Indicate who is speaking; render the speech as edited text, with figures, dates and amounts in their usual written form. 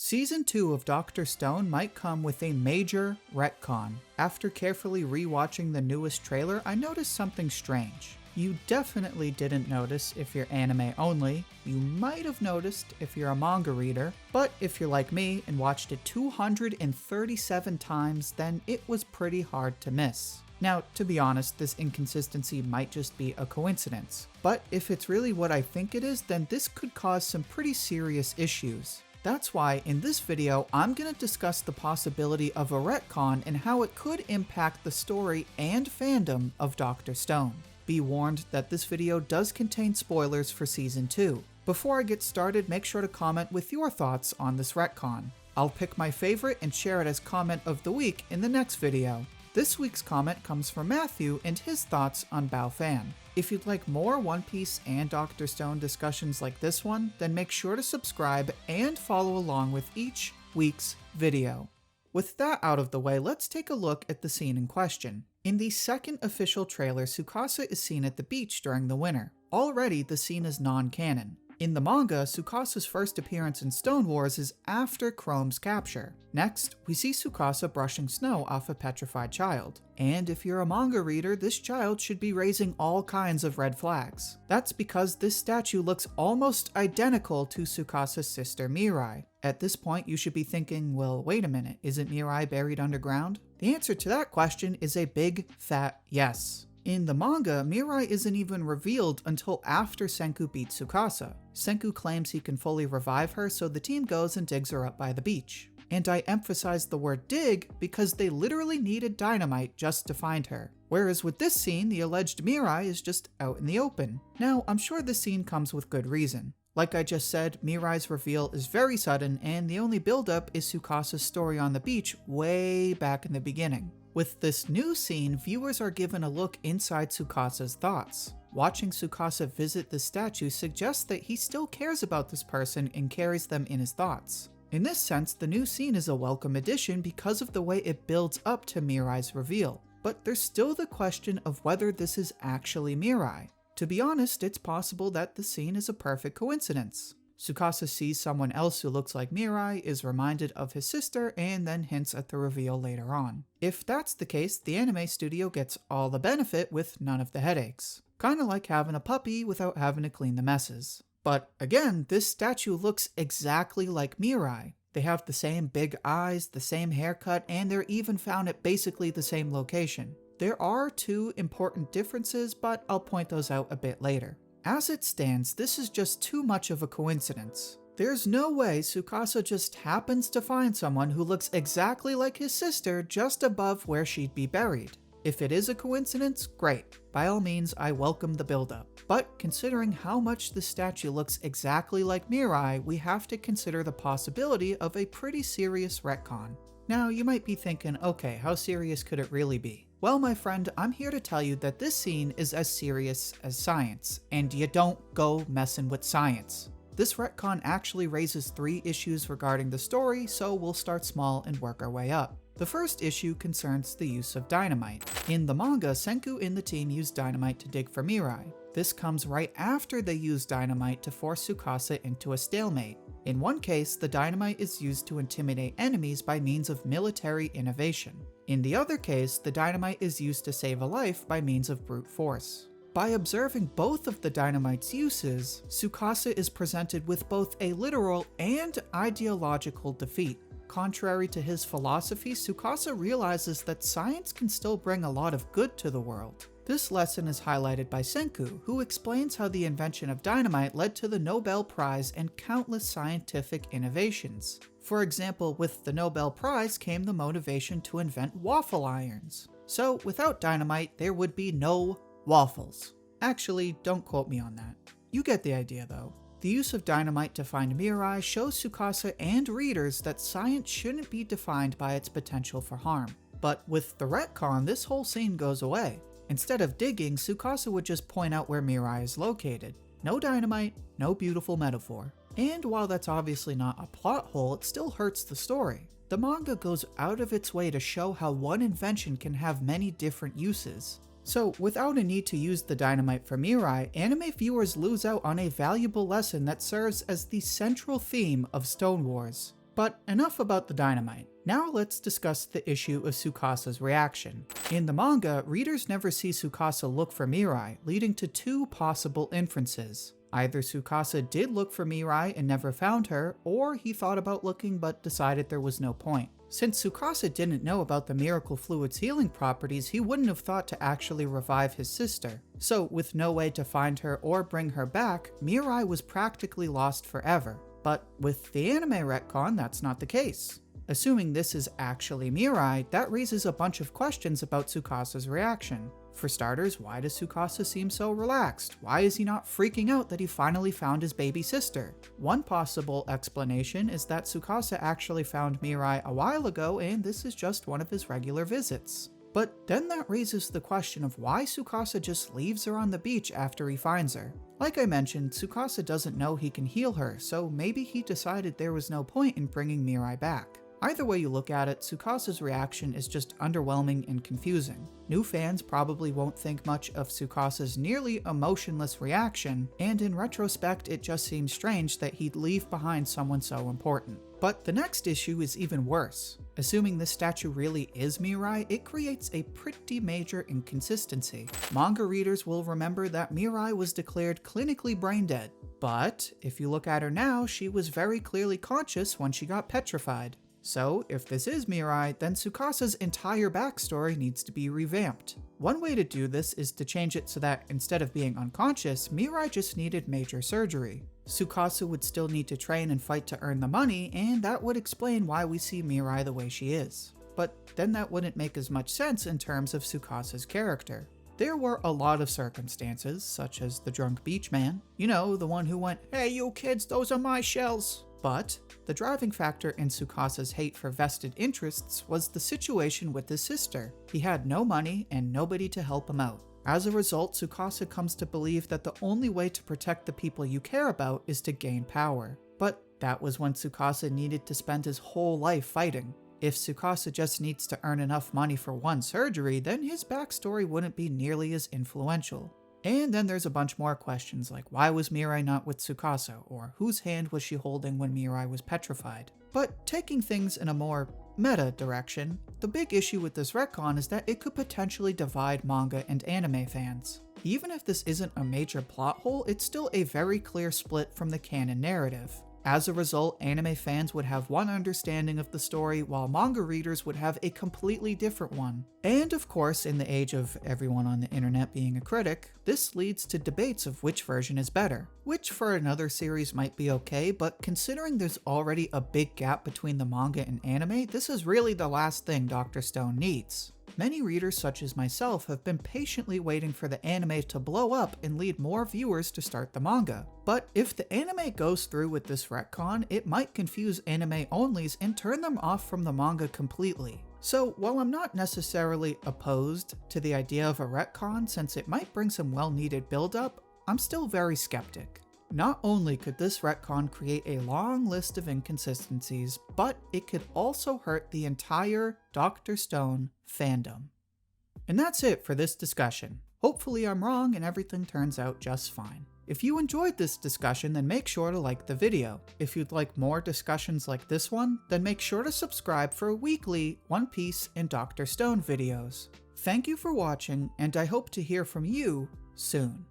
Speaker 1: Season 2 of Dr. Stone might come with a major retcon. After carefully rewatching the newest trailer, I noticed something strange. You definitely didn't notice if you're anime only, you might have noticed if you're a manga reader, but if you're like me and watched it 237 times, then it was pretty hard to miss. Now, to be honest, this inconsistency might just be a coincidence, but if it's really what I think it is, then this could cause some pretty serious issues. That's why in this video, I'm going to discuss the possibility of a retcon and how it could impact the story and fandom of Dr. Stone. Be warned that this video does contain spoilers for Season 2. Before I get started, make sure to comment with your thoughts on this retcon. I'll pick my favorite and share it as comment of the week in the next video. This week's comment comes from Matthew and his thoughts on Bao Fan. If you'd like more One Piece and Dr. Stone discussions like this one, then make sure to subscribe and follow along with each week's video. With that out of the way, let's take a look at the scene in question. In the second official trailer, Sukasa is seen at the beach during the winter. Already, the scene is non-canon. In the manga, Sukasa's first appearance in Stone Wars is after Chrome's capture. Next, we see Sukasa brushing snow off a petrified child. And if you're a manga reader, this child should be raising all kinds of red flags. That's because this statue looks almost identical to Sukasa's sister Mirai. At this point, you should be thinking, well, wait a minute, isn't Mirai buried underground? The answer to that question is a big, fat yes. In the manga, Mirai isn't even revealed until after SENKU beats Sukasa. SENKU claims he can fully revive her, so the team goes and digs her up by the beach. And I emphasize the word dig because they literally needed Dynamite just to find her. Whereas with this scene, the alleged Mirai is just out in the open. Now, I'm sure this scene comes with good reason. Like I just said, Mirai's reveal is very sudden, and the only buildup is Sukasa's story on the beach way back in the beginning. With this new scene, viewers are given a look inside Sukasa's thoughts. Watching Sukasa visit the statue suggests that he still cares about this person and carries them in his thoughts. In this sense, the new scene is a welcome addition because of the way it builds up to Mirai's reveal. But there's still the question of whether this is actually Mirai. To be honest, it's possible that the scene is a perfect coincidence. Sukasa sees someone else who looks like Mirai, is reminded of his sister, and then hints at the reveal later on. If that's the case, the anime studio gets all the benefit with none of the headaches. Kinda like having a puppy without having to clean the messes. But again, this statue looks exactly like Mirai. They have the same big eyes, the same haircut, and they're even found at basically the same location. There are two important differences, but I'll point those out a bit later. As it stands, this is just too much of a coincidence. There's no way Sukasa just happens to find someone who looks exactly like his sister just above where she'd be buried. If it is a coincidence, great. By all means, I welcome the buildup. But considering how much the statue looks exactly like Mirai, we have to consider the possibility of a pretty serious retcon. Now, you might be thinking, okay, how serious could it really be? Well, my friend, I'm here to tell you that this scene is as serious as science, and you don't go messing with science. This retcon actually raises 3 issues regarding the story, so we'll start small and work our way up. The first issue concerns the use of dynamite. In the manga, SENKU and the team use dynamite to dig for Mirai. This comes right after they use dynamite to force Sukasa into a stalemate. In one case, the dynamite is used to intimidate enemies by means of military innovation. In the other case, the dynamite is used to save a life by means of brute force. By observing both of the dynamite's uses, Sukasa is presented with both a literal and ideological defeat. Contrary to his philosophy, Sukasa realizes that science can still bring a lot of good to the world. This lesson is highlighted by SENKU, who explains how the invention of dynamite led to the Nobel Prize and countless scientific innovations. For example, with the Nobel Prize came the motivation to invent waffle irons. So without dynamite, there would be no waffles. Actually, don't quote me on that. You get the idea though. The use of dynamite to find Mirai shows Sukasa and readers that science shouldn't be defined by its potential for harm. But with the retcon, this whole scene goes away. Instead of digging, Sukasa would just point out where Mirai is located. No dynamite, no beautiful metaphor. And while that's obviously not a plot hole, it still hurts the story. The manga goes out of its way to show how one invention can have many different uses. So without a need to use the dynamite for Mirai, anime viewers lose out on a valuable lesson that serves as the central theme of Stone Wars. But enough about the Dynamite. Now let's discuss the issue of Sukasa's reaction. In the manga, readers never see Sukasa look for Mirai, leading to two possible inferences. Either Sukasa did look for Mirai and never found her, or he thought about looking but decided there was no point. Since Sukasa didn't know about the miracle fluid's healing properties, he wouldn't have thought to actually revive his sister. So, with no way to find her or bring her back, Mirai was practically lost forever. But with the anime retcon, that's not the case. Assuming this is actually Mirai, that raises a bunch of questions about Sukasa's reaction. For starters, why does Sukasa seem so relaxed? Why is he not freaking out that he finally found his baby sister? One possible explanation is that Sukasa actually found Mirai a while ago and this is just one of his regular visits. But then that raises the question of why Sukasa just leaves her on the beach after he finds her. Like I mentioned, Sukasa doesn't know he can heal her, so maybe he decided there was no point in bringing Mirai back. Either way you look at it, Sukasa's reaction is just underwhelming and confusing. New fans probably won't think much of Sukasa's nearly emotionless reaction, and in retrospect it just seems strange that he'd leave behind someone so important. But the next issue is even worse. Assuming this statue really is Mirai, it creates a pretty major inconsistency. Manga readers will remember that Mirai was declared clinically brain dead, but if you look at her now, she was very clearly conscious when she got petrified. So, if this is Mirai, then Sukasa's entire backstory needs to be revamped. One way to do this is to change it so that instead of being unconscious, Mirai just needed major surgery. Sukasa would still need to train and fight to earn the money, and that would explain why we see Mirai the way she is. But then that wouldn't make as much sense in terms of Sukasa's character. There were a lot of circumstances, such as the drunk beach man. You know, the one who went, "Hey you kids, those are my shells." But the driving factor in Sukasa's hate for vested interests was the situation with his sister. He had no money and nobody to help him out. As a result, Sukasa comes to believe that the only way to protect the people you care about is to gain power. But that was when Sukasa needed to spend his whole life fighting. If Sukasa just needs to earn enough money for one surgery, then his backstory wouldn't be nearly as influential. And then there's a bunch more questions like why was Mirai not with Sukasa, or whose hand was she holding when Mirai was petrified? But taking things in a more meta direction, the big issue with this retcon is that it could potentially divide manga and anime fans. Even if this isn't a major plot hole, it's still a very clear split from the canon narrative. As a result, anime fans would have one understanding of the story, while manga readers would have a completely different one. And of course, in the age of everyone on the internet being a critic, this leads to debates of which version is better. Which for another series might be okay, but considering there's already a big gap between the manga and anime, this is really the last thing Dr. Stone needs. Many readers such as myself have been patiently waiting for the anime to blow up and lead more viewers to start the manga. But if the anime goes through with this retcon, it might confuse anime onlys and turn them off from the manga completely. So while I'm not necessarily opposed to the idea of a retcon since it might bring some well-needed build-up, I'm still very skeptic. Not only could this retcon create a long list of inconsistencies, but it could also hurt the entire Dr. Stone fandom. And that's it for this discussion. Hopefully I'm wrong and everything turns out just fine. If you enjoyed this discussion, then make sure to like the video. If you'd like more discussions like this one, then make sure to subscribe for weekly One Piece and Dr. Stone videos. Thank you for watching, and I hope to hear from you soon.